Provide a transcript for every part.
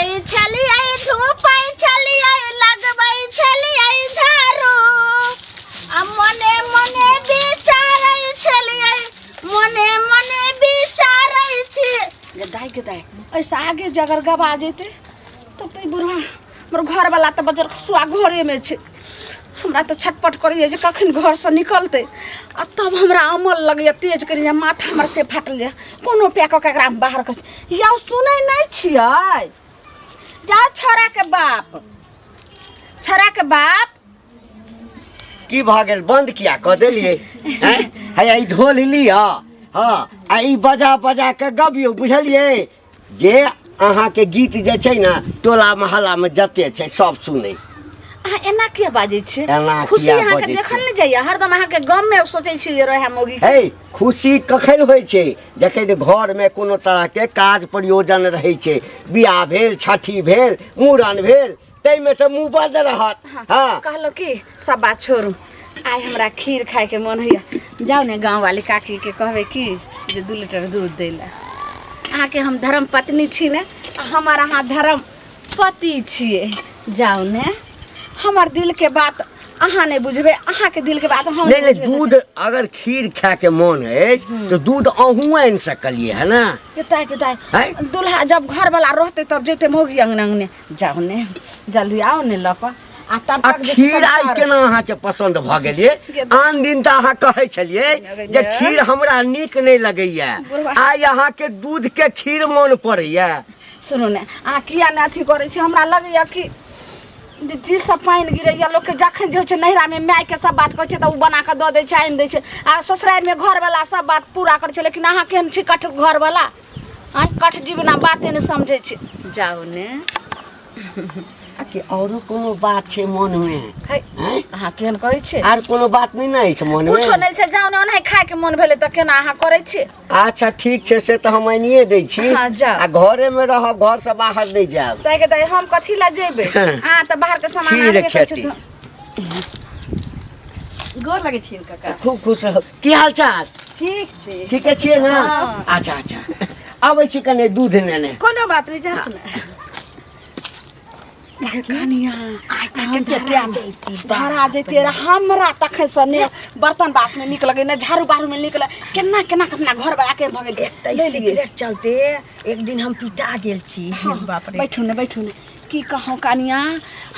आई धूप आई लगबई आई झाड़ू मने मने बिचारई छलिए मने बिचारई छी के दाई ऐसा आगे जगर गबा जेते तो बुढ़ा मोर घर वाला तो बजर सुआ घरे में छे हमरा तो छटपट करिए जे कखन घर से निकलते आ तब हमरा अमल लगे तेज करिए माथा हमर से फाटल जाए कोनो पैक ककरा बाहर कर या सुनै नहीं छियै जा छोरा के बाप की भ गेल बंद किया क देलिए हैं है ढोल लिया हां आई बजा बजा के गबियो बुझलिए जे अहाँ के गीत जे छै ना टोला मोहल्ला में जते छै सब सुनै एना के बाजे छे खुशी अहाँ के देखल नहीं जाइए हरदम अहाँ के गाम में सोचै छी रहे मोगी हे खुशी कखन होय छै जखन घर में कोनो तरह के काज प्रयोजन रहै छै बियाह भेल छठी भेल मूड़न भेल तै में त मुंह बंद रहत हां कहलो की सब बात छोड़ू आइ हमरा खीर खाए के मन होइया जाओ ने गांव वाली काकी के कहबे की जे 2 लीटर दूध देला अहाँ के हम धर्म पत्नी छी ने हमर अहाँ धर्म पति छिए जाओ ने हमर दिल के बात अहाँ नहीं बुझबे अहाँ के दिल के बात हम नहीं दूध अगर खीर खा के मन है तो दूध अहू आन सकलिए है ना किताई दूल्हा जब घर वाला रहते तब जेते मोगी अंगने जाओ ने जल्दी आओ ने लप आ तब तक खीर आई केना अहाँ के पसंद भ गेलिए आन दिन त अहाँ कहै छलिए जे खीर हमरा नीक नहीं लगैया आई अहाँ के दूध के खीर मन पड़ैया सुनो ने आ किया ने अथी करे छी हमरा लगैया कि जी सब पानी गिरैया लोग के जखन जे छै नहिरा में माय के सब बात कहै छै त उ बना के द दै छै आइन दै छै आ ससुराल में घर वाला सब बात पूरा करै छै लेकिन अहाँ केहन छी कठ घर वाला आ कठ जीवना बाते ने समझै छी जाओ ने कि औरो कोनो बात छै मन में हैं अहाँ केहन कहै छै आर कोनो बात नहीं ना छै मन में कुछो नहीं छै जाओ ने ओनहे खाए के मन भेले त केना अहाँ करै छी अच्छा ठीक छै से त हम आनिए दै छी हां जा आ घरे में रहब घर से बाहर नहीं जाब ताके त हम कथि ला जेबे हां त बाहर के सामान आके छै गोर लगे छी काका खूब खुश रहो की हाल चाल ठीक छै ना अच्छा आबै छी कने दूध नेने कोनो बात नहीं जात ना कनिया धरा जैती हमरा तखे से ने बर्तन बास में निक लगे ने झाड़ू बारू में निकल केना अपना घर वाला के भगे सिगरेट चलते एक दिन हम पिटा गेल छी बाप रे बैठू ने की कहूं कनिया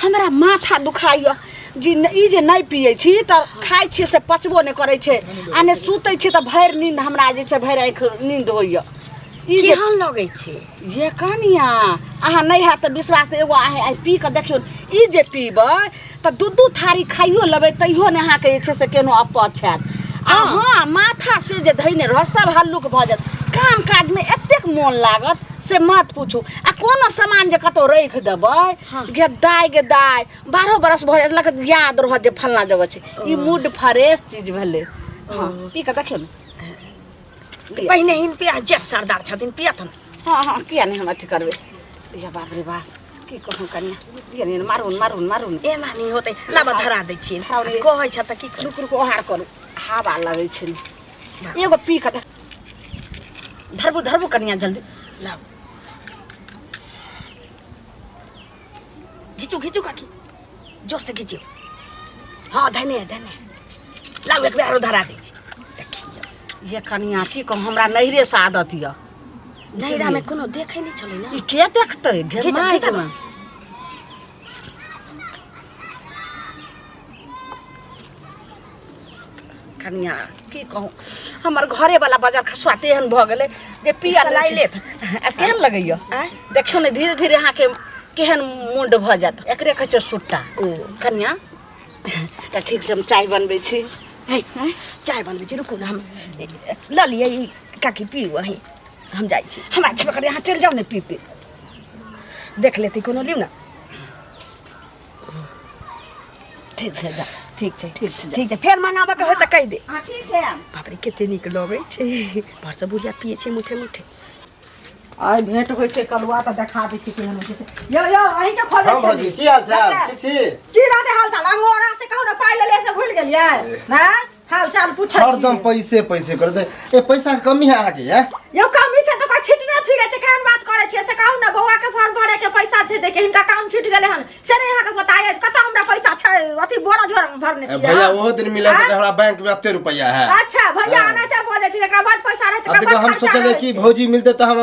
हमरा माथा दुखाइयो जी ई जे नहीं पिए छी त खाइ छी से पचबो ने करे छै आ ने सुतै छी त भर नींद हमरा जे छै भर आंख नींद होइयो ई केहन लगे छै ये कनिया अहाँ नहीं है त विश्वास एगो आहे आई पी के देखियो ई जे पीबै त दू थारी खाइयो लेबै तइयो ने अहाँ के जे छै से केनो अपच हैत आ हां माथा से जे धइने रह सब हल्लुक भ जात काम काज में एतेक मन लागत से मत पूछू आ कोनो सामान जे कतो रख देबै गे दाई 12 बरस भ जात लगत याद रह जे फलना जगह छै ई मूड फ्रेश चीज भेले हां पी के देखियो न पहिने हिन पिया जेठ सरदार छथिन पियथन हां किया नहीं हम अथी करबे या बाप रे बाप की कहूं कनिया किया नहीं मारून ए मानी होतै लाब धरा दै छी कहै छ त की रुक ओहार करू हवा लगै छै एगो पी के धरबू कनिया जल्दी लाब घिचू काकी जोर से घिचियो हां धने लाब एक बेर धरा दै छी ये कनिया की कहूं हमरा नहिरे से आदत य नहिरा में कोनो देखै नहीं चलै ना ई के देखतै घेरमाइ में कनिया की कहूं हमर घरे वाला बाजार खसवा तेहन भ गेलै जे पिया लाई ले केहन लगैया देखियो ने धीरे धीरे अहाँ के केहन मुंड भ जात एकरे कहै छै सुट्टा कनिया त ठीक से हम चाय बनबै छी चाय बनबै छी रुकू ना हम ल लियै काकी पी वही हम जाइ छी हमरा छपकर यहाँ चल जाओ ने पीते देख लेती कोनो लिउ ना ठीक छै जा ठीक छै फेर मनाबे के हो त कहि दे हां ठीक छै बाप रे कते नीक लगै छै भर से बुझिया पिए छै मुठे आई भेंट होय छै कलवा त देखा दै छी केहन होय छै यो अहीं के खोजे छै जी की हाल चाल ठीक छी की राते हाल चाल अंगोरा से कहू ना पाई ले से भूल गेलियै हैं हाल चाल पूछै छी हरदम पैसे कर दे ए पैसा के कमी है आगे है यो कमी छै त का छिटने फिरे छै केहन बात करे छै से कहू ना बौआ के फॉर्म भरे के पैसा लाज है देखे हिनका काम छूट गेले हन से नहीं यहाँ के पता है कत हमरा पैसा छै अथी बोरा झोरा में भरने छियै भैया वो दिन मिले तो हमरा बैंक में एते रुपया है। अच्छा भैया आना त बोले छी एकरा बड़ पैसा रहे अब देखो हम सोचले कि भौजी मिलते तो हम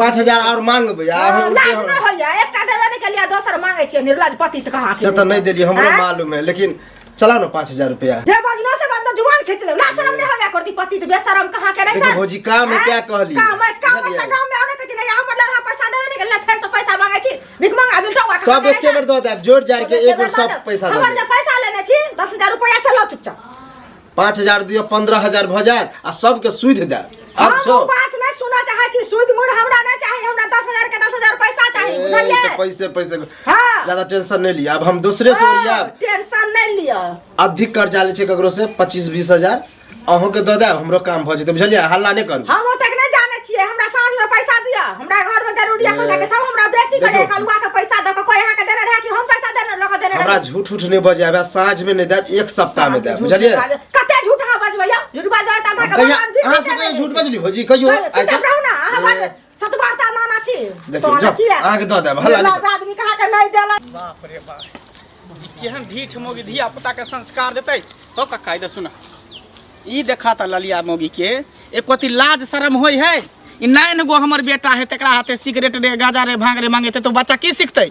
5000 और मांगबै आ हम लाज न होया एकटा देबे नहीं के लिए दोसर मांगे छियै निर्लज पति त कहां से तो नहीं देलिए हमरो मालूम है लेकिन चला ना 5000 रुपया जे बजना से बंदा जुबान खींच ले ला शर्म नहीं होया करती पति तो बेशरम कहां के नहीं देखो भौजी काम है क्या कहली काम से गांव में आने के छी नहीं यहाँ पर लड़ा पैसा देबे नहीं के लिए फिर से पैसा मांगे छी भिख मांगा बिलटा सब एके बेर दो दे जोड़ जाड़ के एक बेर सब पैसा दो हमर जे पैसा लेने छी 10000 रुपया से लो चुपचाप 5000 दियो 15000 भ जाय आ सबके सुध दे। अब हम छो बात नहीं सुना चाहे छी सुध मुड़ हमरा नहीं चाहिए हमरा 10000 के 10000 पैसा चाहिए बुझलिए तो पैसे हां ज्यादा टेंशन नहीं लिया। अब हम दूसरे से लिया टेंशन नहीं लिया अधिक कर्जा ले छै ककरो से 25-20 अहों के दो दे हमरो काम भ जेते बुझलिए हल्ला नहीं करू। हम तक नहीं जाने छिए हमरा साँझ में पैसा दिया हमरा घर में जरूरी है पैसा के सब हमरा बेइज्जती करे कलुआ के पैसा द के कोई यहां के देने रहे कि हम पैसा देने लगा देने हमरा झूठ नहीं बजाबे साँझ में नहीं दे एक सप्ताह में दे बुझलिए। कते झूठ हा बजबैया झूठ बजबा त हमरा भैया अहाँ से कहियो झूठ बजली भौजी कहियो हमरा ना अहाँ सतबारता माना छी देखियो जब आगे दो दे हल्ला नहीं आदमी कहा के नहीं देला बाप रे बाप केहन ढीठ मोगी धिया पुता के संस्कार देते हो कक्का इधर सुना ई देखा त ललिया मोगी के एक कोती लाज शरम होई है ई 9 गो हमर बेटा है तकरा हाथे सिगरेट रे गाजा रे भांग रे मांगेते तो बच्चा की सिखते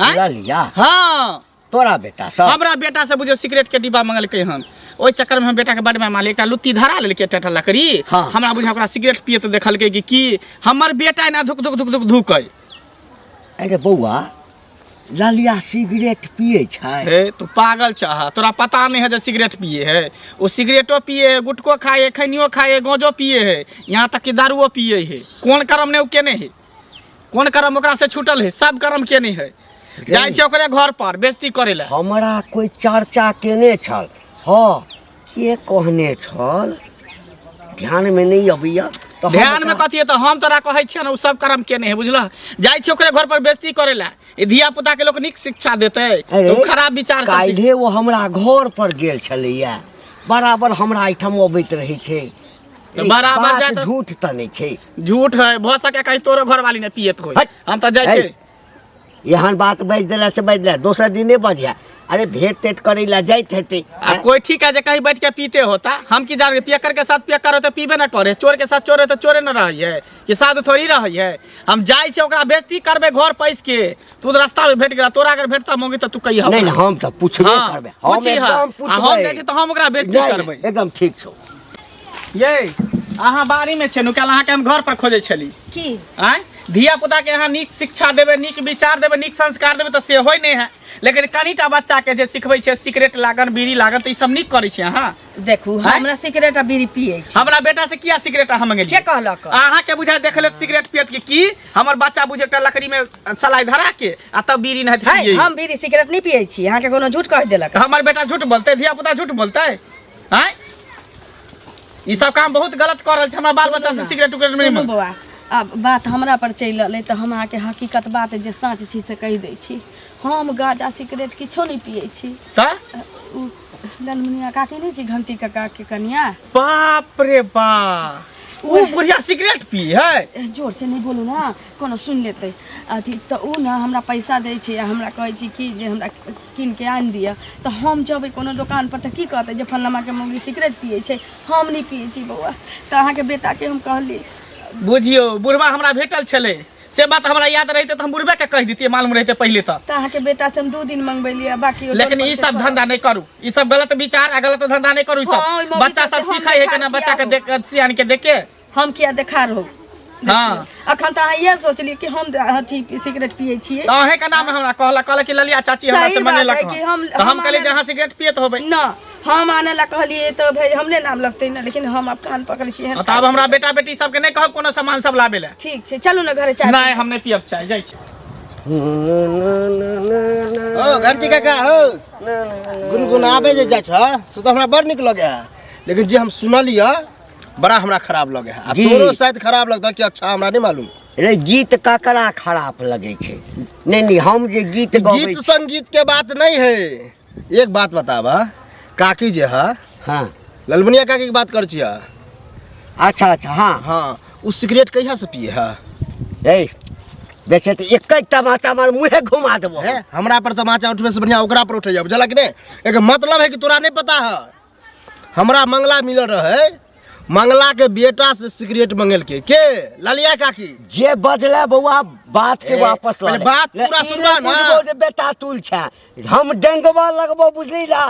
ललिया हां तोरा बेटा सब हमरा बेटा से बुझो सिगरेट के डिब्बा मंगलकै हन ओइ चक्कर में हम बेटा के बड़ में माल एकटा लुत्ती धरा लेलकै टटा लकड़ी हमरा बुझा ओकरा सिगरेट पिए त देखलकै कि हमर बेटा ना धुक धुक धुक धुक धुकै। अरे बौआ ललिया सिगरेट पिए छै हे तू पागल चाह तोरा पता नहीं है जो सिगरेट पिए है वो सिगरेटो पिए है गुटको खाए है खैनियो खाए है गांजो पिए है यहाँ तक कि दारुओ पिए है कौन कर्म ने केने है कौन कर्म ओकरा से छूटल है सब कर्म केने है जाय छै ओकरे घर पर बेइज्जती करे ला हमरा कोई चर्चा केने छल हां के कहने छल ध्यान में नहीं अबिया ध्यान में कथी है तो हम तोरा कहै छियै ना उ सब कर्म केने है बुझला जाय छै ओकरे घर पर बेइज्जती करे ला ई धिया पुता के लोग निक शिक्षा देते तो खराब विचार सब काल्हे वो हमरा घर पर गेल छलैया बराबर हमरा आइठम अबैत रहै छै बराबर जाय त झूठ त नहीं छै झूठ है भ सके कहीं तोरो घर वाली ने पियत होय हम त जाय छै एहन बात बाज देला से बाज दे दोसर दिने बजिया अरे भेंट तेट करे ला जाइत हेते आ कोई ठीक है जे कहीं बैठ के पीते होता हम की जान पियकर के साथ पियकर होते पीबे ना करे चोर के साथ चोर है तो चोरे न रही है कि साधु थोड़ी रही है हम जाय छै ओकरा बेइज्जती करबे घर पैस के तू रास्ता में भेट गेला तोरा अगर भेटता मोगी त तू कही नहीं हम त पूछबे करबे हम एकदम पूछबे हम जाय छै त हम ओकरा बेइज्जती करबे एकदम ठीक छौ ये अहाँ बाड़ी में छै नु कल अहाँ के हम घर पर खोजे छली की आय धिया पुता के अहाँ नीक शिक्षा देबे नीक विचार देबे नीक संस्कार देबे त से होय नहीं है लेकिन कनीटा बच्चा के जे सिखबै छै सिगरेट लागन बीड़ी लागन त ई सब नीक करै छै अहाँ देखू हमरा सिगरेट आ बीड़ी पिए छी हमरा बेटा से किया सिगरेट हम मंगेली के कहलक अहाँ के बुझा देखले सिगरेट पियत की हमर बच्चा बुझे एकटा लकड़ी में सलाई धरा के आ तब बीड़ी नहीं पिए हम बीड़ी सिगरेट नहीं पिए छी अहाँ के कोनो झूठ कह देलक हमर बेटा झूठ बोलते धिया पुता झूठ बोलते हैं ई सब काम बहुत गलत कर रहल छै हमरा बाल बच्चा से सिगरेट उगरेट में सुनू बौआ अब बात हमरा पर चलि अलै त हम अहाँके हकीकत बात जे साँच छी से कहि दै छी हम गाजा सिगरेट किछो नहीं पिए छी त ललमुनिया काकी नहीं छी घंटी काका के कनिया बाप रे बाप वो बुढ़िया सिगरेट पी है जोर से नहीं बोलू ना कोनो सुन लेते अथी तो उ ना हमरा पैसा दै छै आ हमरा कहै छी कि जे हमरा कीन के आनि दिया तो हम जब कोनो दुकान पर तो की कहते जे फलनमा के मौगी सिगरेट पिए छै हम नहीं पिए छी बौआ तो अहाँ के बेटा के हम कहली बुझियो बुढ़वा हमरा भेटल छले से बात हमरा याद रहते तो हम बुढ़वा के कह दितिए मालूम रहते पहले तो अहाँ के बेटा से हम 2 दिन मंगबेलिए बाकी लेकिन ई सब धंधा नहीं करू ई सब गलत विचार आ गलत धंधा नहीं करू ई सब बच्चा सब सीखै है केना बच्चा के देख सियान के देख के हम किया देखा रहू हां अखन तो अहाँ ये सोचलिए कि हम अथी सिगरेट पिए छिए तो अहे का नाम हमरा कहला कि ललिया चाची हमरा से मंगेलक तो हम कहले जहां सिगरेट पियत होबै ना हम आने ला कहलिए तो भाई हमने नाम लगते ना लेकिन हम अब कान पकड़ छिए तब हमरा बेटा बेटी सब के नहीं कहब कोनो सामान सब लाबे ला ठीक छै चलू ना घरे चाय नहीं हम नहीं पियब चाय जाय छी ओ घंटी काका हो गुनगुनाबे जे जाय छ से तो हमरा बड़ निक लगे लेकिन जे हम सुनलिए बड़ा हमरा खराब लगे है तोरो शायद खराब लगता कि अच्छा हमरा नहीं मालूम रे गीत ककरा खराब लगे छै नहीं हम जे गीत गाबै गीत संगीत के बात नहीं है एक बात बताबा काकी जे है हां ललमुनिया काकी की बात कर छिया अच्छा हां हाँ उस सिगरेट कहिया से पिए है ए बेचे तो एक तमाचा मार मुँहे घुमा देबो है हमरा पर तमाचा उठबे से बढ़िया ओकरा पर उठे जाओ बुझला कि नहीं। एक मतलब है कि तोरा नहीं पता है हमरा मंगला मिल रहे, मंगला के बेटा से सिगरेट मंगल के लालिया काकी जे बजले बउआ बात के वापस ला पहले बात पूरा सुनबा ना। जे बेटा तुल छै हम डेंगवा लगबो बुझली ना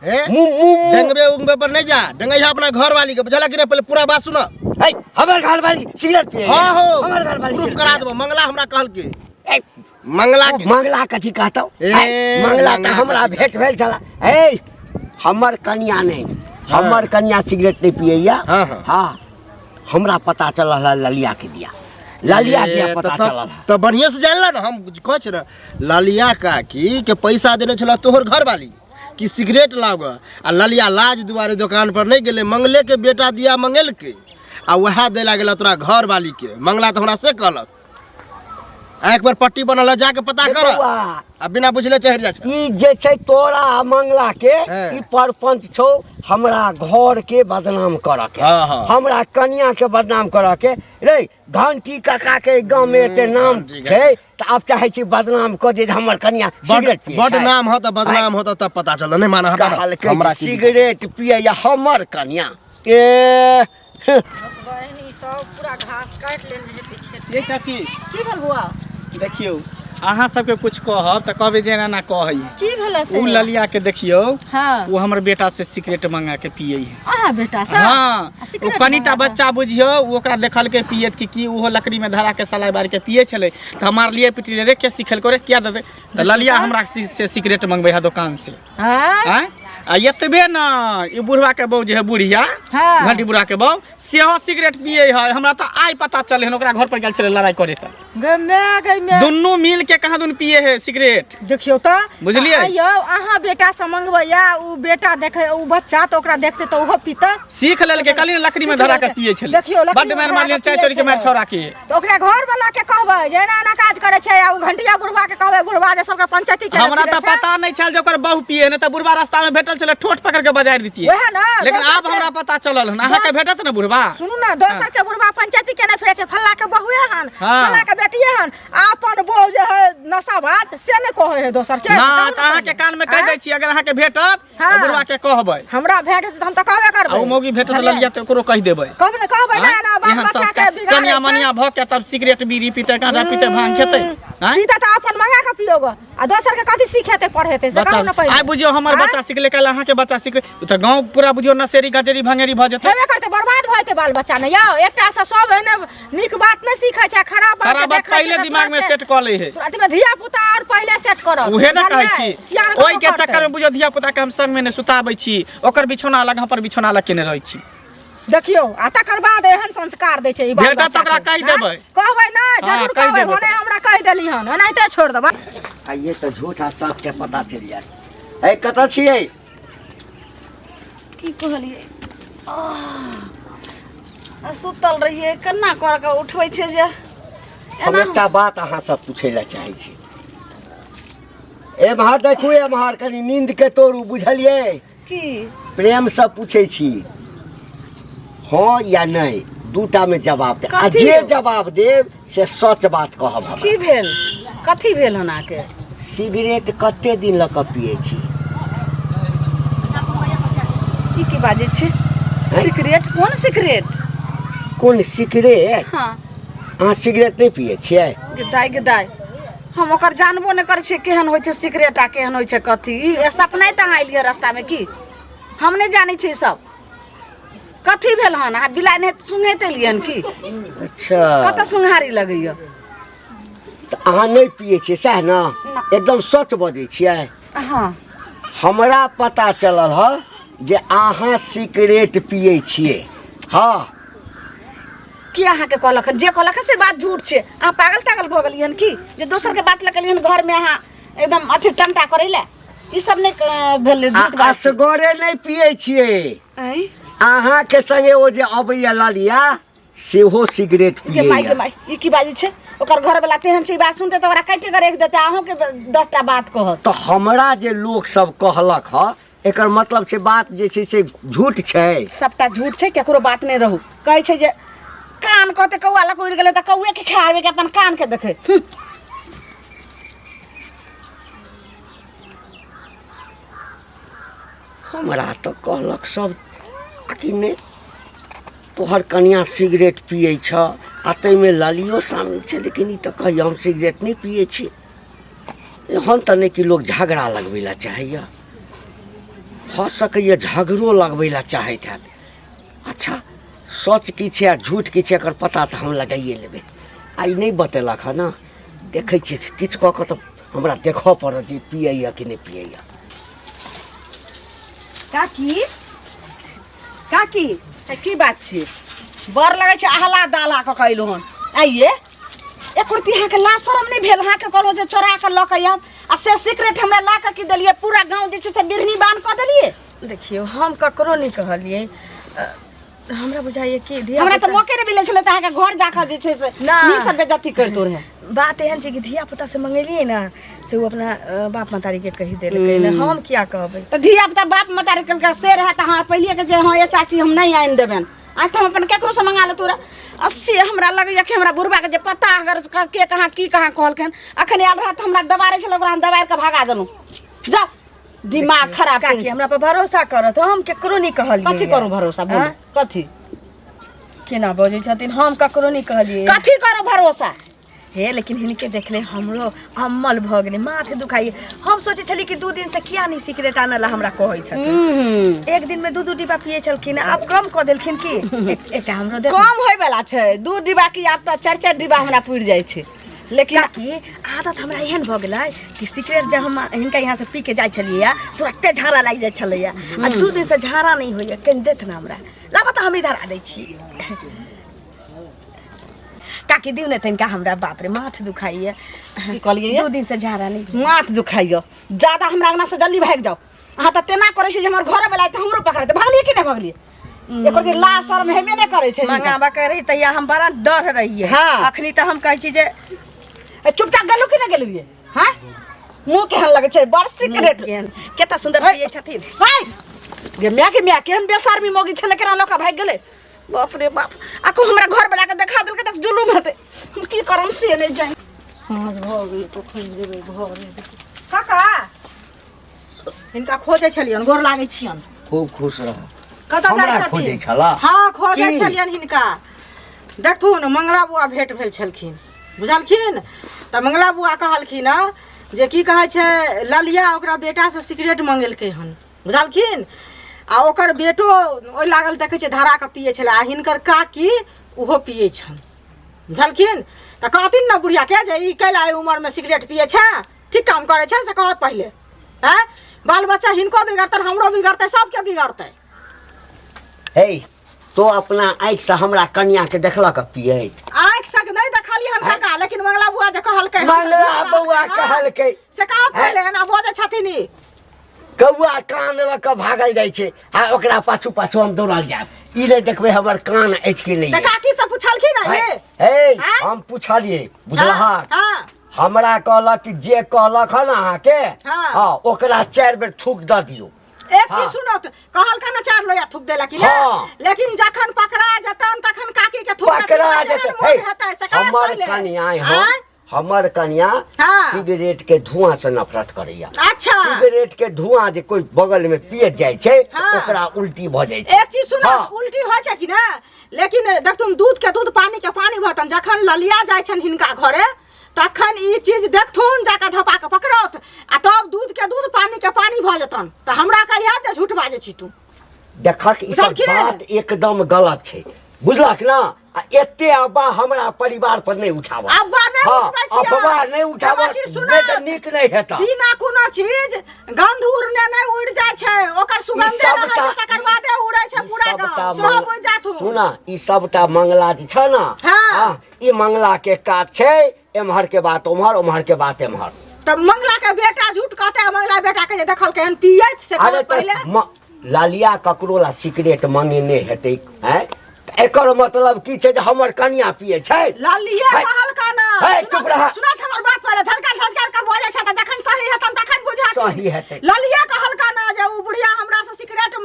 हैं मुंह डंगबे उंगबे पर नहीं जा, डंगैया अपना घर वाली के बुझला कि नहीं। पहले पूरा बात सुनो। ए हमर घर वाली सिगरेट पिए हां हो हमर घर वाली प्रूफ करा देबो। मंगला हमरा कहल के ए, मंगला के मंगला कथी कहतौ ए, मंगला मंगला त हमरा कथी भेट भेल छला। ए हमर कन्या नहीं हमर कन्या सिगरेट नहीं पिएया। हाँ, हाँ। हाँ हमरा पता चलल ललिया के दिया लालिया के पता चलल तो बढ़िया से जानला ना। हम कह छ ना लालिया काकी के पैसा देने छला तोहर घर वाली कि सिगरेट लाग आ ललिया लाज दुआरे दुकान पर नहीं गेले, मंगले के बेटा दिया मंगल के आ वह देला गेला तोरा घर वाली के। मंगला तो हमरा से कहलक एक बार पट्टी बनल जाके पता कर आ बिना बुझले चढ़ जा छ। ई जे छै तोरा मंगला के हाँ। ई परपंच छौ हमरा घर के बदनाम कर के हाँ, हाँ। हमरा कन्या के बदनाम कर के रे घंटी काका के गांव में एते नाम ठीक है। छै त आब चाहे छी बदनाम क दे जे हमर कन्या सिगरेट पिए बड नाम हो तो बदनाम हो तो तब पता चल नहीं माना हटा कहल के हमरा जे सिगरेट पिए या हमर कन्या ए बहनी सब पूरा घास काट लेने है। ये चाची की भेल बुआ? देखियो अहाँ सबके कुछ कहब तऽ कहबै जे एना ना कहै की भेल से? उ ललिया के देखियो हाँ वो हमर बेटा से सिगरेट मंगा के पिए है। आहा बेटा सा हाँ आ वो सिगरेट कनिटा मंगा बच्चा बुझियो वो ओकरा देखल के पियत कि उहो लकड़ी में धरा के सलाई बार के पिए छले त हमार लिए पिटी रे के सिखल करे क्या देते त ललिया हमरा से सिगरेट मंगबै है दुकान से। हाँ हैं आ एतबे ना ई बुढ़वा के बहू जे है बुढ़िया हाँ। घंटी बुढ़ा के बहू सेहो सिगरेट पिए है। हमरा त आइ पता चले है ओकरा घर पर गेल छले लड़ाई करे त गमे दुन्नू मिल के कहाँ दुन पिए है सिगरेट। देखियो तो बुझलियै? आइयो अहाँ बेटा से मंगबै या उ बेटा देखे उ बच्चा तो ओकरा देखते तो ओहो पीता सीख लेल के काली लकड़ी में धरा के पिए छले। देखियो, लकड़ी बड्ड में मार धरा मारलिए के चाय पिए चोरी के मार छले। छौरा के तो ओकरा घर वाला के कहबै जे एना एना काज करे छै आ उ घंटिया बुढ़वा के कहबै बुढ़वा जे सबके पंचायती के हमरा त पता नहीं चल जे ओकर बहु पिए ने त बुढ़वा रास्ता में भेटल छले ठोठ पकड़ के बजाय दितिए। वह ना लेकिन दोसर अब के- हमरा पता चलल हन अहाँ के भेटत न बुढ़वा। सुनू ना दोसर के बुढ़वा पंचायती के नहीं फिरे छै फल्ला के बहुए हन हाँ। फल्ला के बेटिए हन अपन बहू जे है नशाबाज से ने कहै है दोसर के ना तब त अहाँ के कान में कह दै छी अगर अहाँ के भेटत त हाँ। बुढ़वा के कहबै हमरा भेट त हम त कहबे आ करबै उ मौगी भेटत ललिया त ओकरो कह देबै। कहबै कहबै ना ना बाल एहन बच्चा के संस्कार बिगाड़ै कनिया छै। मनिया भ के तब सिगरेट बीड़ी पीते गांजा पीते भांग खेते हैं पीता त अपन मंगा के पियोगा आ दोसर के कथि सिखेते पढ़ेते से कहू ना बच्चा पहिले आइ बुझियो हमर हाँ? बच्चा सिखले कल अहाँ के बच्चा सिखले त गांव पूरा बुझियो नसेरी गजेरी भंगेरी भ जेते। हेबे करते बर्बाद भइते बाल बच्चा ने यौ एकटा से सब एने नीक बात नहीं सीखै छै खराब बात खराब बात पहले दिमाग में सेट क लै है। तुरंत में धिया पुता और पहले सेट करब उहे ना कहै छी सियान ओइ के चक्कर में बुझियो धिया पुता के हम संग में ने सुताबै छी ओकर बिछौना अलग हम पर बिछौना अलग केने रहै छी। देखियो आ तकर बाद एहन संस्कार दै छै ई बाल बेटा बच्चा तऽ ओकरा के। कहि देबै। हाँ? कहबै ना हाँ, जरूर कहि कहबै देबै। भने हमरा कहि देली हन एनाहिते छोड़ देबै। आ ये तो झूठ आ सच के पता चल जाए। ए कतऽ छियै? की कहलिए सुतल रहिए केना कर के उठबै छै जे हम एकटा बात अहाँ सब पूछै लए चाहै छी। एम्हर देखू एम्हर कनी नींद के तोड़ू बुझलियै? की प्रेम से पूछै छी हाँ या नहीं दूटा में जवाब दे आ कथी जे देब? जवाब देब से सच बात कहब हमरा। की भेल कथी भेल हन आके सिगरेट कते दिन लऽ कऽ पियै छी? की बाजै छै सिगरेट कोन सिगरेट कोन सिगरेट? हाँ अहाँ सिगरेट नहीं पियै छियै? गिदाई गिदाई हम ओकर जानबो नहीं करै छियै केहन होइ छै सिगरेट आ केहन होइ छै कथी ई सपना तऽ अहाँ एलियै रास्ता में की हम नहीं जानै छी सब कथी भेल हन अहाँ बिलाइ नहीं सुंघैत एलियै हन की अच्छा कतऽ सुंघारी लगैया तऽ अहाँ नहीं पियै छियै सएह ने? एकदम सच बजै छियै? हाँ हमरा पता चलल ह जे अहाँ सिगरेट पियै छियै। हाँ की अहाँके कहलक हन? जे कहलक हन से बात झूठ छै अहाँ पागल तागल भऽ गेलियै हन की जे दोसर के बात लगलियै हन घर में अहाँ एकदम अथी टंटा करै लए ई सब नहीं भेल झूठ बात छै। असगरे नहीं पियै छियै। आँय? अहाँ के संगे ओ जे अबैया ललिया सेहो सिगरेट गे माई गे पियै। माई ई की बाजी छै ओकर घर वाला तेहन छै ई बात सुनते तऽ ओकरा काटि के रख देते अहूँ के 10टा बात कहत तो हमरा जे लोग सब कहलक ह एकर मतलब छै बात जे छै से झूठ छै। सबटा झूठ छै केकरो बात नहीं रहू कहै छै जे कान कहते कौआ लग उड़ गेले त कौए के खावे के अपन कान के देखे हमरा तो कहलक सब कि नहीं तोहर कनिया सिगरेट पिए छ आ ताहिमे लालियो शामिल छै लेकिन ई तो कही हम सिगरेट नहीं पिए छी एहन तो नहीं कि लोग झगड़ा लगबै ला चाहैया हो सकैया झगड़ो लगबै ला चाहैत हैत अच्छा सच की छै आ झूठ की छै एकर पता तो हम लगाइए लेबै आई नहीं बतेलक है ना देखै छी किछु कऽ कऽ तऽ हमरा देखऽ पड़त जे पियैया कि नहीं पियैया काकी काकी की बात छै बर लगै छै आहला दाला क कैलु हन आइए एक रति यहाँ के ला शरम नहीं भेल हाँ के कहलो जे चोरा के लऽ के आब आ से सिगरेट हमरा ला के की देलिए पूरा गांव जे छै से बिरहनी बांध क देलिए देखियो हम ककरो नहीं कहलिए हमरा बुझाइए कि धिया हमरा त मौके नहीं मिले छले त अहाँ के घर जाकर जे छै से ना। नीक से बेइज्जती करतो रहे बात एहन छै कि धिया पुता से मंगेलिए ना से वो अपना बाप मतारी के कही देलकै ना हम क्या कहबै त धिया पुता बाप मतारी के से रहे त हां पहिले के जे हां ये चाची हम नहीं आइन देबन आज तो हम अपन केकरो से मंगा ले तोरा अस्सी हमरा लगैया कि हमरा बुढ़बा के जे पता अगर के कहां की कहां कहलखन अखन आल रहा त हमरा दबारे छले ओकरा हम दबार के भगा देनु जा दिमाग खराब काकी हमरा पर भरोसा करत हम केकरो नहीं कहलिए कथी करू भरोसा बोल हाँ? कथी केना बजै छथिन हम ककरो नहीं कहलिए कथी करू भरोसा हे लेकिन हिनके देखले हमरो अम्मल भ गेलै माथे दुखाइए हम सोचे छली कि 2 दिन से किया नहीं सिगरेट आनला हमरा कहै छथिन एक दिन में 2 डिब्बा पिए छलखिन अब कम क देलखिन की एकटा हमरो देख कम होय वाला छै 2 डिब्बा की आब त 4 डिब्बा हमरा पुर जाय छै लेकिन काकी आदत हमरा एहन भ गेलै कि सिगरेट जब हम हिनका यहाँ से पी के जाइ छलियै तुरंते झाड़ा लागि जाइ छलैया आ 2 दिन से झाड़ा नहीं होइए कनि देख ना हमरा लाबा त हम इधर आ दै छी काकी दिउ ने तनिका हमरा बाप रे माथ दुखाइए की कहलिए 2 दिन से झाड़ा नहीं माथ दुखाइयो ज्यादा हमरा अंगना से जल्दी भाग जाओ अहाँ त तेना करे छै जे हमर घरे वाला त हमरो पकड़ते भागलिए कि नहीं भागलिए एकर के ला शर्म हेबे नहीं करे छै मंगाबा करे तैया हम बड़ा डर रहिए हाँ। अखनी त हम कहै छी जे चुपचाप गेलु कि नहीं गेलु हां मुंह केहन लगे छै बड़ सिगरेट केता सुंदर पिए छथिन हाय गे म्या के हम बेशर्मी मोगी छले केना लोका भाग गेले बाप रे बाप आको हमरा घर वाला के देखा देलके त जुलुम हेते हम की करम से नहीं जाई साँझ भ गेल तो खन जेबै घरे काका हिनका खोजै छलियन गोर लागै छियन खूब खुश रह कतऽ जाइ हमरा खोजै छथिन छला हाँ खोजै की? छलियन हिनका देखथुन मंगला बुआ भेंट भेल छलखिन बुझलखिन त मंगला बुआ कहलखिन जे की कहै छै ललिया ओकरा बेटा से सिगरेट मंगेलकै हन बुझलखिन आ ओकर बेटो ओइ लागल देखै छै धरा के पिए छले आ हिनकर काकी ओहो पिए छन बुझलखिन त कहथिन न बुढ़िया के जे ई कैला उम्र में सिगरेट पिए छै ठीक काम करे छै से कहत पहिले हैं बाल बच्चा हिनको बिगड़तै हमरो बिगड़तै सबके बिगड़तै हे तो अपना आँखि से हमरा कन्या के देखलक पिए आँख सक नहीं देखलिए हन काका लेकिन मंगला बुआ जे कहलकै मंगला बउआ कहलकै से कहत पहिले ना बोझे छथिन ई कौआ कान लऽ कऽ भागल जाइ छै आ ओकरा पाछू पाछू हम दौड़ल जायब ई नहीं देखबै हमर कान अछि कि नहीं त काकी से पूछलखिन ना ये हे हाँ? हम पूछलिए बुझलहा हां हमरा कहलक कि जे कहलक हन अहाँके हाँ। हाँ ओकरा 4 बेर थूक दऽ दियौ एक चीज हाँ। सुनत कहलकै ना 4 लोया थूक देला कि ले हाँ। लेकिन जखन पकड़ा जतन तखन काकी के थूक पकड़ा जेतै हे हमर पहले कन्या हाँ? हम हमर कन्या हाँ। सिगरेट के धुआं से नफरत करैया अच्छा सिगरेट के धुआं जे कोई बगल में पिए जाइ छै हाँ। ओकरा उल्टी भ जाइ छै एक चीज सुनो हाँ। उल्टी होइ छै कि ना लेकिन देख तुम दूध के दूध पानी के पानी भतन जखन ललिया जाइ छन हिनका घरे तखन ई चीज देखथुन जाके धपा के पकड़त आ तब दूध के दूध पानी के पानी भ जतन त हमरा कहिया जे झूठ बाजै छी तू देखक ई सब बुझलखिन? बात एकदम गलत छै बुझलक ना आ एते अब्बा हमरा परिवार पर नहीं उठाव अब्बा नहीं उठबै छी अब्बा नहीं उठाव एगो चीज सुना, नहीं त नीक नहीं हेता बिना कोनो चीज गंध उड़ने नहीं उड़ जाय छै ओकर सुगंधे ई रहै छै सबटा- तकर बादे उड़ै छै पूरा गांव सेहो बुझ जाथु सुना ई सबटा मंगला जे छ ना हाँ। ई मंगला के काज छै एम्हर के बात ओम्हर ओम्हर के बात एम्हर त मंगला के बेटा झूठ कहते मंगला बेटा के जे देखल केहन पियत से अरे कहत पहिले लालिया ककरो ला सिगरेट मंगेने हेतै हैं एकर मतलब की छै जे हमर कन्या पिए छै ललिया है। कहल का ना है, चुप रह। सुना हमर बात पहिले धड़का के बोले छै त जखन सही हेतन तखन बुझात सही हेतै ललिया कहल का ना जे उ बुढ़िया हमरा से सिगरेट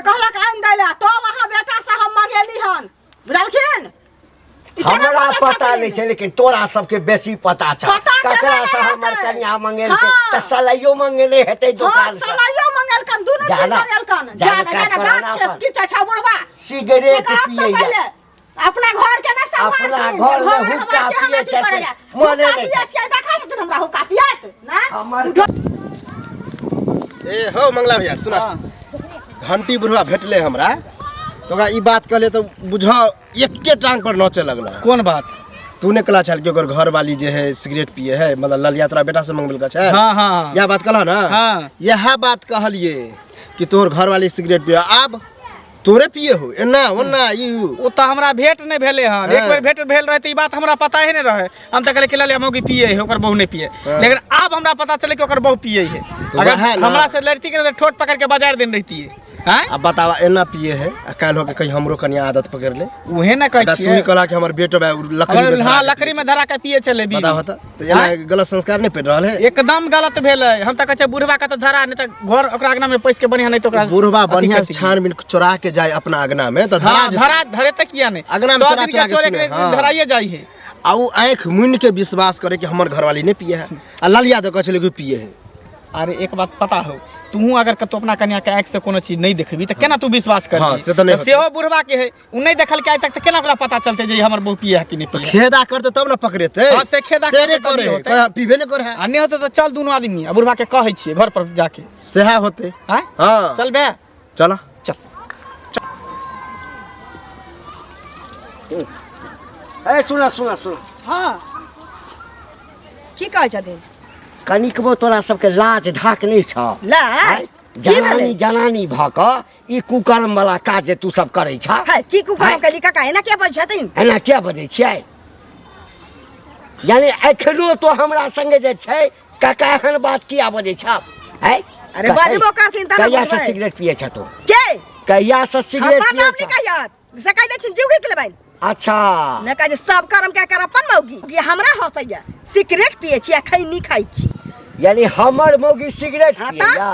कहलक आइन दैला तो वहां बेटा से हम मंगेली हन बुझलखिन हमरा पता नहीं छे लेकिन तोरा सबके बेसी पता छ पता ककरा केना से नहीं हमर हेतै? कन्या मंगेल हाँ। त सलाइयो मंगेले हेतै हाँ दुकान से सलाइयो मंगल कन दोनों चीज जाना, मंगल कन जाना जाना काज जाना कराना दांत अपन। की चाचा बुढ़वा सिगरेट पिए पहले अपना घर के ना संभाल अपना घर में हुक्का पिए छथिन मने नहीं पिए छै देखा छै हमरा हुक्का पियत ना हमर ए हो मंगला भैया सुना घंटी बुढ़वा भेटले हमरा तो ओकरा ई बात कहले तो बुझ एके टांग पर नचे लगला कौन बात? तूने कला छल कि ओकर घर वाली जे है सिगरेट पिए है मतलब ललिया तोरा बेटा से मंगल का छै हाँ हाँ यह बात कहला ना हाँ। यह बात कहलिए कि तोहर घर वाली सिगरेट पिए अब तोरे पिए हो एना ओना यू वो तो हमरा भेंट नहीं भेले हन एक बार भेंट भेल रहे तो ई बात हमरा पता ही नहीं रहे हम तो कहले कि ललिया मौगी पिए है ओकर बहू नहीं पिए लेकिन अब हमरा पता चले कि ओकर बहू पिए है तो अगर वहे ना। हमरा से लड़ती के ठोट पकड़ के बाजार दिन रहती है हैं अब बतावा एना पिए है आ काल हो के कहीं हमरो कनिया आदत पकड़ ले उहे ना कहै तू ही छियै कहला कि हमर बेटो बा लकड़ी में हाँ लकड़ी में धरा के पिए चले भी बतावा त तो एना गलत संस्कार नहीं पेट रहल है एकदम गलत भेल है हम तो कहै छै बुढ़वा के तो धरा नहीं तो घर ओकरा अंगना में पैस के बढ़िया नहीं तो ओकरा बुढ़वा अथी बढ़िया कर से सकी। छानबीन चोरा के जाए अपना अगना में तो धरा हाँ जेतै। धरा धरे तक किया नहीं अगना में 100 चोरा दिन चोरा के के चोरे सुने, के हाँ। धराइए जाई है आ उ आँख मुन के विश्वास करे कि हमर घरवाली नहीं पिए है आ ललिया तो कहले कि पिए है अरे एक बात पता हो तू अगर कतो अपना कन्या के आँख से कोनो चीज नहीं देखबी तो केना तू विश्वास कर हाँ, से तो नहीं होतै। सेहो बुढ़वा के है उ नहीं देखल के आज तक तो केना ओकरा पता चलते जे हमर बहू पिए है कि नहीं तो पिए खेदा करते तब ना पकड़ेते हाँ, से खेदा से नहीं करतै तब करे नहीं है, होतै। कहे पीबे नहीं करे है आ नहीं होते तो चल दोनों आदमी आ बुढ़वा के कहै छियै घर पर जाके सेहा होते हैं हाँ चल बे चला ए सुना सुना सुना हाँ की कहै छथिन कनिकबो तोरा सबके लाज धाक नहीं छ ला आँय? जनानी जनानी भ क ई कुकर्म वाला काज जे तू सब करे छ है की कुकुर हैं? के लिखा काहे ना के बज छथिन एना क्या बजै छियै यानी एखनो तो हमरा संगे जे छै ककाहन बात किया बजै छ है अरे बजबो करथिन त कहिया से सिगरेट पिए छ तू के कहिया से सिगरेट हमर पिए नाम छ निकायत से कहै छिन जीव घीच लेबै अच्छा ने कहै सब कर्म के कर अपन मौगी ये हमरा हंसैया सिगरेट पिए छी आ खैनी खाइ छी यानी हमर मौगी सिगरेट हाँ पिए तऽ? या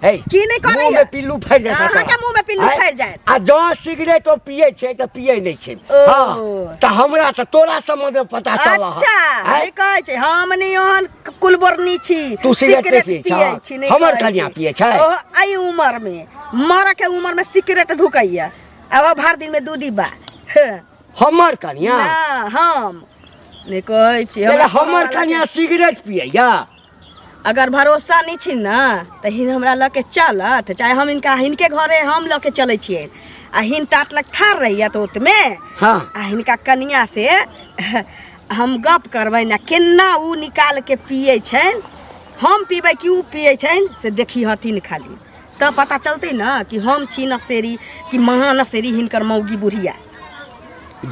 है की नहीं करैया? मुंह में पिल्लू फैर जाता अहाँ के मुंह में पिल्लू फैर जायत। आ जो सिगरेट ओ पिए छै त पिए नहीं छै ओ। हां त हमरा त तोरा संबंध में पता चल अच्छा नहीं कहै छै हम नहीं ओहन कुलबरनी छी तू सिगरेट पिए पिए छ छी नहीं हमर कहै कन्या छै। पिए छै ओ आई उम्र में मर के उम्र में सिगरेट धुकैया अब भर दिन में 2 डिब्बा हमर कन्या ना हम नहीं कहै छी पहले हमरा हमर कन्या सिगरेट पिए या अगर भरोसा नहीं छी ना तो हिन हमरा ल के चलत चाहे हम इनका हिनके घरे हम ल के चले छिए आ हिन टाट लग ठाड़ रहिया तो उतमे हां आ हिनका कनिया से हम गप करबै ना केना उ निकाल के पिए छन हम पीबै कि उ पिए छन से देखी हथिन खाली तब पता चलते ना कि हम छी नसेरी कि महानसेरी हिनकर मौगी बुढ़िया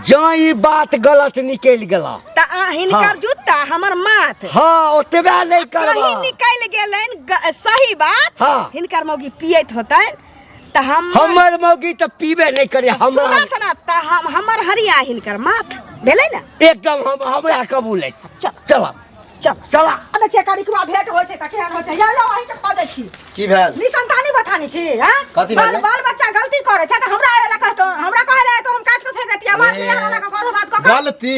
जो ई बात गलत निकल गेला त हिनकर हाँ। जूता हमर माथ हां ओतबे नहीं करबा कहीं निकल गेलन सही बात हाँ। हिनकर मौगी पियत होतन त हम हमर मौगी त पीबे नहीं करे हमरा सुनत ना त हमर हरिया हिनकर माथ भेलै ना एकदम हमरा कबूल है चल चला चल चला अबे छै कारिकवा भेट होय छै त केहन होय छै या लो अहि के पदै छी की भेल निसंतानी बथानी छी हां कथी बाल भेलै? बाल बच्चा गलती करे छै त हमरा आवेला कहतो हमरा कहले तो हम काट के फेंक देतिया मार लिया हमरा का कोनो बात को गलती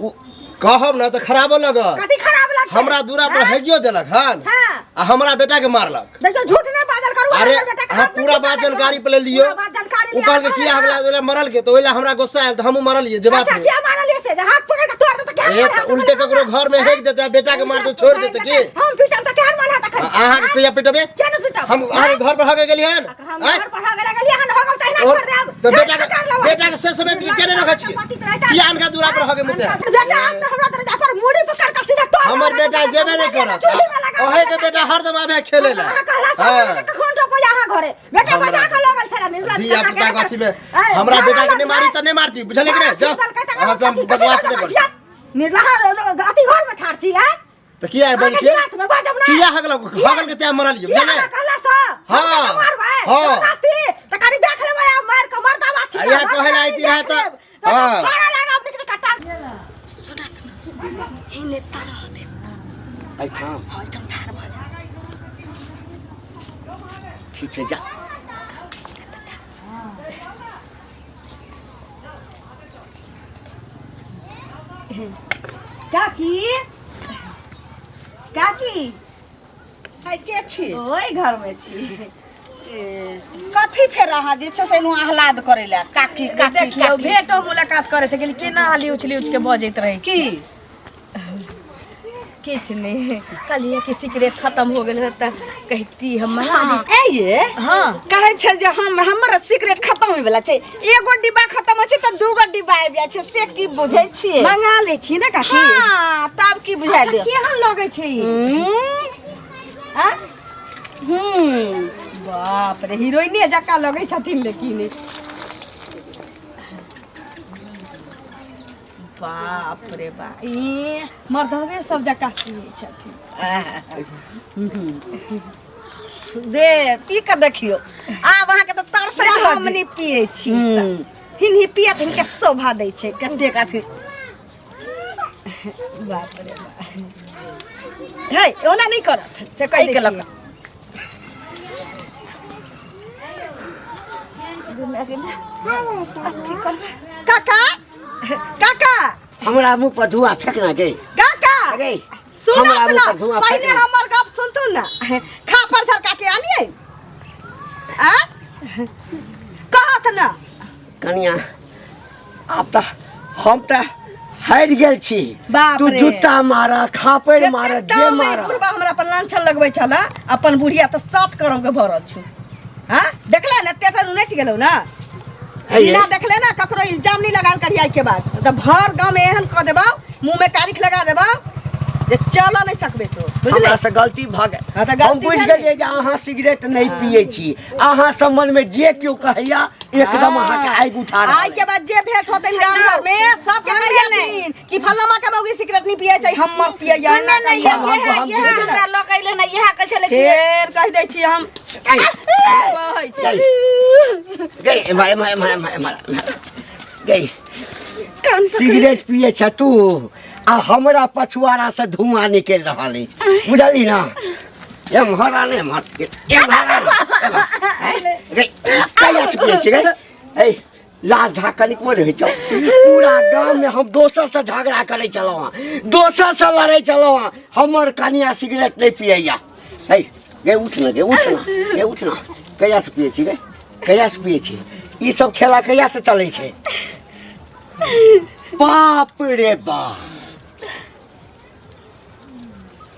उ- कहब ना तो खराबो लगत कथी खराब लग हमरा दूरा पर हेगियो देलक हन हां आ हमरा बेटा के मारलक देखो झूठ नहीं बाजल करू अरे बेटा के हाँ हाथ में पूरा झूठ बात बाजल जानकारी करू। पे ले लियो पूरा बात जानकारी उ लिया कहल के किया हमला ओले मरल के तो ओला हमरा गुस्सा आयल तो हमहू मरल लिए जे बात अच्छा है क्या मारल लिए से जे हाथ पकड़ के तोड़ दे त क्या ए तो उल्टे ककरो घर में हेग देते बेटा के मार दे छोड़ देते की हम पिटम त केहन मार हाथ अहाँ के कहिया पिटबे क्या न पिटम हम अहाँ के घर पर हगे गेली हन हम आँय? घर पर हा गेला गेलिए हन होगल तहिना और- छोड़ देब तो बेटा के से समेत के केने रखै छियै किया अनका दूरा पर हगे मुते बेटा अब तो हमरा तरह पर मुड़ी पकड़ के सीधा तोड़ हमर बेटा जेबे नहीं करत ओहे के बेटा हरदम आबे खेले ला हां कखन तो कोई यहाँ घरे बेटा बजा के लगल छला निर्मला धिया पुता के अथी में हमरा बेटा के नहीं मारी त नहीं मारती बुझले कि नहीं जाओ अहाँ सब बकवास नहीं कर निर्मला अति घर में ठाड़ छी है तो किया बोल छियै में बाजब ना किया हगल के त्या मरल लिए बुझले कहला सा हाँ, हाँ। त कनी देख लेबै आ मार के मर दावा छी यह कहला आइती रहे त हां हाँ। लगा अपने के कटा सुना ही नेता रहने आई थाम एकदम ठाड़ भ जा ठीक छै जा काकी काकी है के छी ओइ घर में छी कथी फेर अहाँ जे छै से नु आह्लाद करे ला काकी काकी देखियो काकी भेटो मुलाकात करे से गेली केना हाली उछली उछ के बजैत रहे की किछ नहीं कहलिए कि सिगरेट खत्म हो गेल त कहती हम हाँ ए ये हाँ कहै छै जे हमर सिगरेट खत्म होय वाला छै एगो डिब्बा खत्म हो छै त दूगो डिब्बा आबि जाइ छै से की बुझै छियै मंगा ले छी ना काकी हाँ तब की बुझाइ दे केहन लगे छै बाप रे हीरोइने जका लगे छथिन लेकिन बाप रे बा ई मर्दवे सब जका पिए छथिन दे पी के देखियो आब अहाँ के त तरसै छै हम नहीं पिए छी हिनही पियत हिनके शोभा दै छै कते काथी बाप रे बा हे ओना नहीं करत से कह के दे लग काका काका हमरा मुंह पर धुआं फेंकना गई काका गई सुनो हमरा मुंह पर सुनो धुआं पहले फेंकना हमर गप सुनतु ना खा पर झरका के आनिए आ कहत ना कनिया अब त हम त हारि गेल छी बाप तू रे। जूता मारा खापड़ मारा जे मारा बुढ़बा हमरा पर लांछन लगबै छला अपन बुढ़िया त 7 करोड़ के भरल छु हां देखले ना टेटर उनट गेलौ ना है ये। बिना देखले ना ककरो इल्जाम नहीं लगाल करिया के बाद त भर गांव में एहन क देबा मुंह में तारीख लगा देबा जे चल नहीं सकबे तो बुझले हमरा से गलती भ हाँ, तो गेल हम गलती बुझ भेल। गेलिए जे अहाँ सिगरेट नहीं पिए छी अहाँ संबंध में जे केओ कहैया एकदम अहाँ के आगि उठा रहल आज के बाद जे भेंट होते गांव घर में सब के कहिया दिन कि फल्लामा के मौगी सिगरेट नहीं पिए छै हम मत पिए या ना नहीं कहिया। हम यह हमरा लोग अइले ना यह कह छले कि फेर कह दै छी हम कहै छी गई मारे गई सिगरेट पिए छ तू आ हमरा पछुआरा से धुआं निकल रहा है बुझली ना ये हरा ने मत ये हरा गई कहिया से पिए छी गई ए लाज ढाकनिक में रहे छौ पूरा गांव में हम दोसर से झगड़ा करे चलो दोसर से लड़े चलो हमर कनिया सिगरेट नहीं पिएया ए गे उठ ना कहिया से पिए छी गई कहिया से पिए छी ई सब खेला कहिया से चले छे बाप रे बाप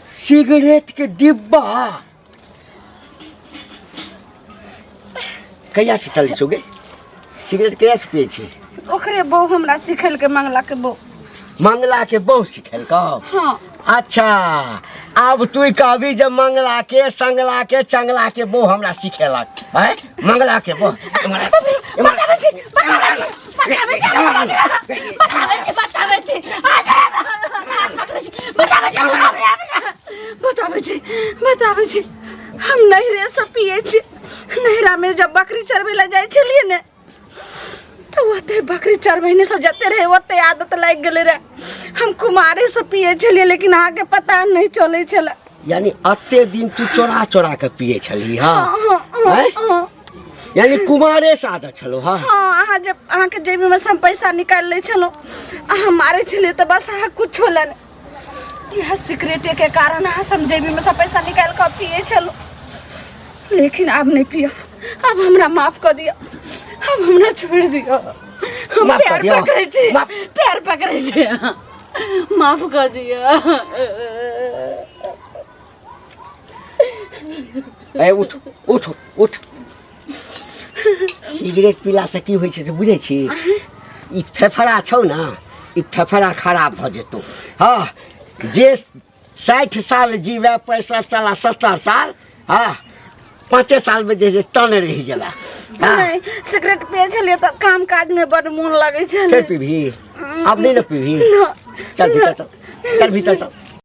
सिगरेट के डिब्बा कहिया से चले छो गे सिगरेट कहिया से पिए छी ओकरे बहू हमरा सिखल के मंगला के बहू मंगला के बहु सिखल कब हाँ अच्छा अब तू कहबी जे मंगला के संगला के चंगला के बहु हमरा सिखेलक है मंगला के बहु बताबै छी हम नहरे से पिए छी नहरा में जब बकरी चरबै ला जाइ छलिए ने तो ओते बकरी चरबैने से जते रहे ओते आदत लाग गेले रे हम कुमारे से पिए छलिए लेकिन आगे पता नहीं चले छला यानी अते दिन तू चोरा चोरा के पिए छली हाँ यानी कुमारे से आदत छलो हाँ हाँ अहाँ जब अहाँ के जेबी में से हम पैसा निकाल ले छलो अहाँ मारे छलिए तो बस अहाँ कुछ होला नहीं यह सिगरेट के कारण अहाँ सब जेबी में से पैसा निकाल कर पिए छलो लेकिन अब नहीं पियो अब हमरा माफ कर दिया अब हमरा छोड़ दियो हम माफ कर पैर दियो, पकड़े छी माफ- पैर पकड़े छी माफ कर दिया ए उठ उठ उठ सिगरेट पीला से की होइ छै से बुझै छी ई फेफड़ा छौ ना ई फेफड़ा खराब भ जेतौ हाँ जे 60 साल जीवे 65 साल 70 साल हाँ 5 साल में जे टन रही जाला हाँ नहीं सिगरेट पिए छलिए तो काम काज में बड़ मन लगे फिर छले पीभी अब नहीं ना पीभी ना चल भीतर चल